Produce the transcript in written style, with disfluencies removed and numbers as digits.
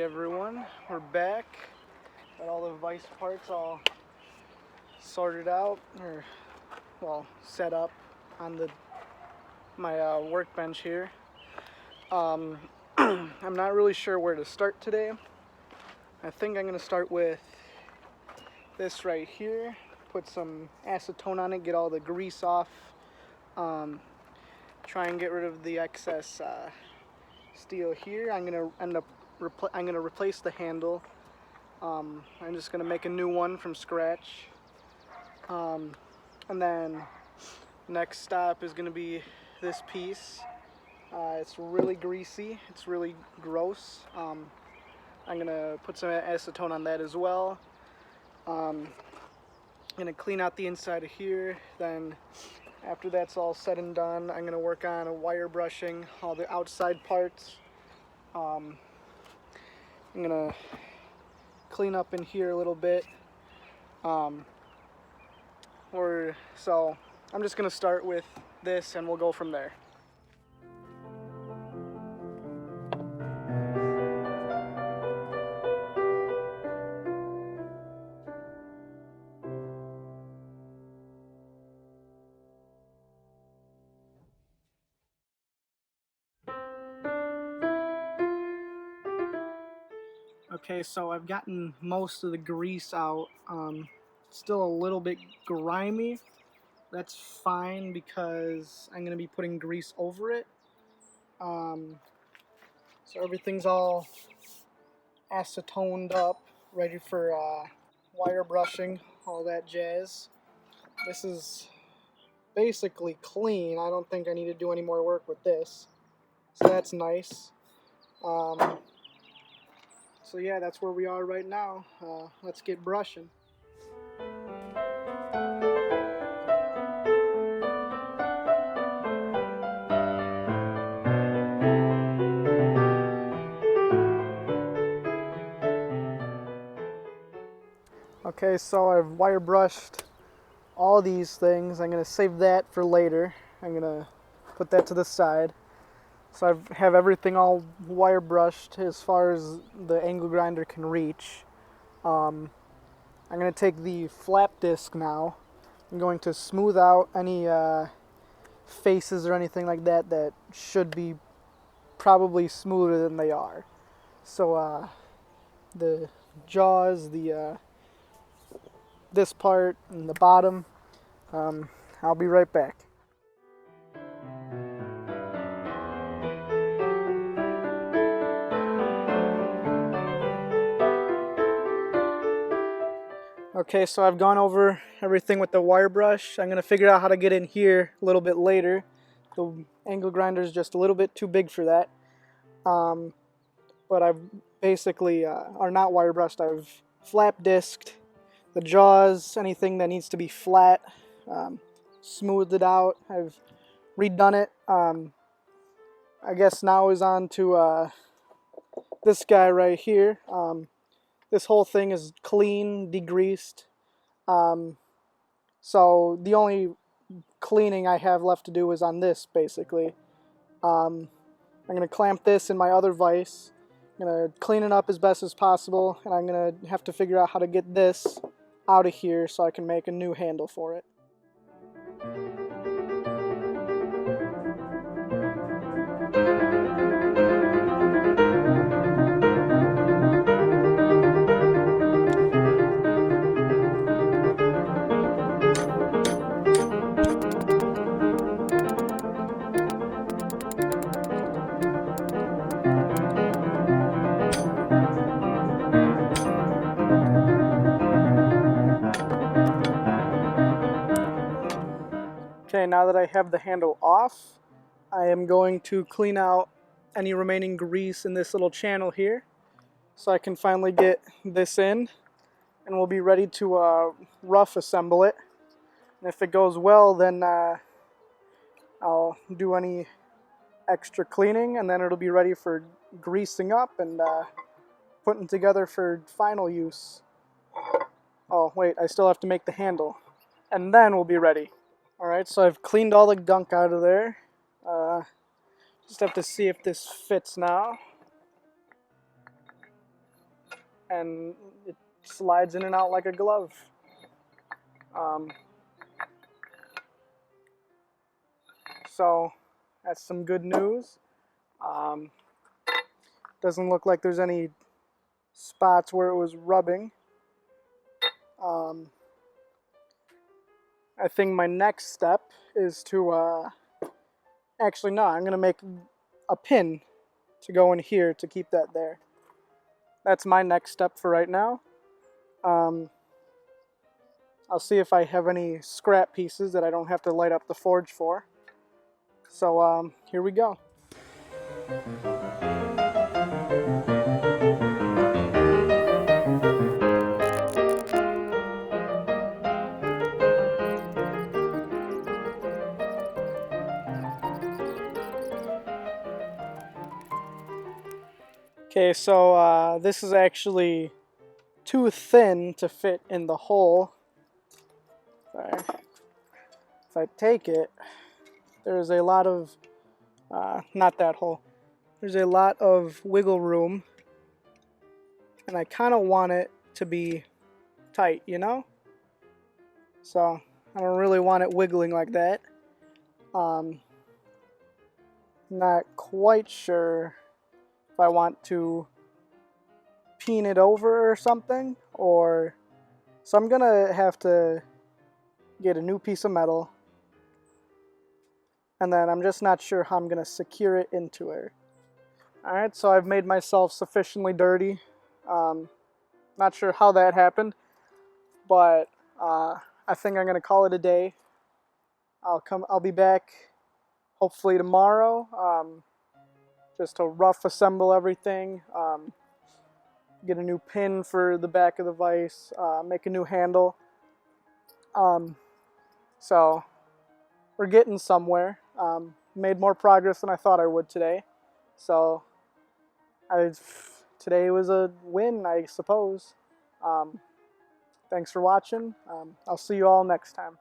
everyone, we're back. Got all the Vise parts all sorted out, or well, set up on my workbench here. I'm not really sure where to start today. I think I'm gonna start with this right here. Put some acetone on it, get all the grease off. Try and get rid of the excess steel here. I'm gonna replace the handle. I'm just gonna make a new one from scratch. And then next stop is gonna be this piece. It's really greasy. It's really gross. I'm gonna put some acetone on that as well. I'm gonna clean out the inside of here. Then after that's all said and done, I'm gonna work on wire brushing all the outside parts. I'm gonna clean up in here a little bit. So I'm just gonna start with this and we'll go from there. Okay, so I've gotten most of the grease out. Still a little bit grimy. That's fine because I'm gonna be putting grease over it. So everything's all acetoned up, ready for wire brushing, all that jazz. This is basically clean. I don't think I need to do any more work with this. So that's nice. So yeah, that's where we are right now. Let's get brushing. Okay, so I've wire brushed all these things. I'm going to save that for later. I'm going to put that to the side. So I have everything all wire brushed as far as the angle grinder can reach. I'm going to take the flap disc now. I'm going to smooth out any faces or anything like that that should be probably smoother than they are. So the jaws, this part and the bottom, I'll be right back. Okay, so I've gone over everything with the wire brush. I'm going to figure out how to get in here a little bit later. The angle grinder is just a little bit too big for that. But I've basically, or not wire brushed, I've flap disked the jaws, anything that needs to be flat, smoothed it out. I've redone it. I guess now is on to this guy right here. This whole thing is clean, degreased. So the only cleaning I have left to do is on this, basically. I'm going to clamp this in my other vise. I'm going to clean it up as best as possible, and I'm going to have to figure out how to get this out of here so I can make a new handle for it. Okay, now that I have the handle off, I am going to clean out any remaining grease in this little channel here so I can finally get this in, and we'll be ready to rough assemble it. And if it goes well, then I'll do any extra cleaning, and then it'll be ready for greasing up and putting together for final use. Oh wait, I still have to make the handle, and then we'll be ready. Alright, so I've cleaned all the gunk out of there. Just have to see if this fits now. and it slides in and out like a glove. So that's some good news. Doesn't look like there's any spots where it was rubbing. I think my next step is to, actually no, I'm going to make a pin to go in here to keep that there. That's my next step for right now. I'll see if I have any scrap pieces that I don't have to light up the forge for. So here we go. Okay, so this is actually too thin to fit in the hole. If I take it, there's a lot of, not that hole, there's a lot of wiggle room, and I kind of want it to be tight, you know? So I don't really want it wiggling like that. Not quite sure if I want to peen it over or something, or so I'm gonna have to get a new piece of metal, and then I'm just not sure how I'm gonna secure it into it. Alright, so I've made myself sufficiently dirty. Not sure how that happened, but I think I'm gonna call it a day. I'll be back hopefully tomorrow, just to rough assemble everything, get a new pin for the back of the vise, make a new handle. So we're getting somewhere. Made more progress than I thought I would today. So today was a win, I suppose. Thanks for watching. I'll see you all next time.